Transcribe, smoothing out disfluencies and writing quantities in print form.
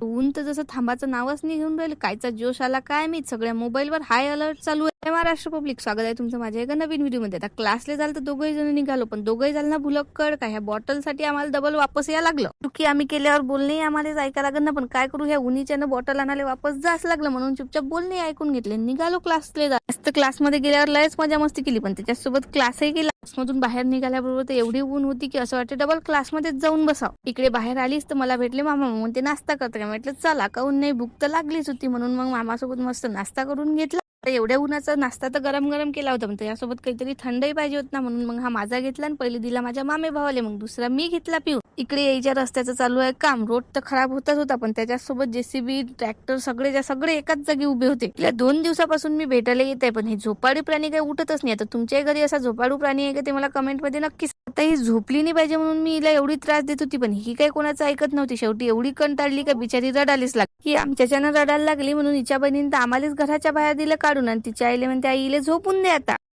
ऊन तर जसं थांबाचं नावच नाही घेऊन राहिलं. कायचा जोश आला काय माहित. सगळ्या मोबाईलवर हाय अलर्ट चालू आहे. महाराष्ट्र पब्लिक, स्वागत आहे तुमचं माझ्या एका नवीन व्हिडिओमध्ये. आता क्लासला झालं तर दोघंही जण निघालो, पण दोघंही झालं ना भुलक्कड का ह्या बॉटलसाठी आम्हाला डबल वापस या लागलं. चुकी आम्ही केल्यावर बोलणे आम्हालाच ऐका लागत ना, पण काय करू, ह्या उन्हीच्यानं बॉटल आणायला वापस जास लागलं. म्हणून चुपचाप बोलणे ऐकून घेतले, निघालो क्लासला. जास्त क्लासमध्ये गेल्यावर लयच मजा मस्ती केली, पण त्याच्यासोबत क्लासही केला. क्लासमधून बाहेर निघाल्याबरोबर तर एवढी ऊन होती की असं वाटतं डबल क्लासमध्येच जाऊन बसाव. इकडे बाहेर आलीस तर मला भेटले मामा. मग ते नाश्ता करते, म्हटलं चला, काऊन नाही, भूक तर लागलीच होती. म्हणून मग मामासोबत मस्त नाश्ता करून घेतला. एवढ्या उन्हाचा नाश्ता तर गरम गरम केला होता, पण त्याच्यासोबत काहीतरी थंडही पाहिजे होत ना, म्हणून मग हा माझा घेतला आणि पहिले दिला माझ्या मामे भावाले, मग दुसरा मी घेतला पिऊन. इकडे यायच्या रस्त्याचं चालू आहे काम. रोड तर खराब होताच होता, पण त्याच्यासोबत जेसीबी, ट्रॅक्टर सगळे एकाच जागी उभे होते. गेल्या 2 दिवसापासून मी भेटायला येत आहे, पण हे झोपाळू प्राणी काही उठतच नाही. आता तुमच्या घरी असा झोपाळू प्राणी आहे का ते मला कमेंटमध्ये नक्कीच. आता ही झोपली नाही पाहिजे म्हणून मी हिला एवढी त्रास देत होती, पण ही काही कोणाचं ऐकत नव्हती. शेवटी एवढी कंटाळली का बिचारी रडालीच लागली. ही आमच्याच्यानं रडायला लागली, म्हणून हिच्या बहिणीने तर आम्हालाच घराच्या बाहेर दिलं काढून, आणि तिच्या आईले म्हणते आई हिला झोपून दे आता.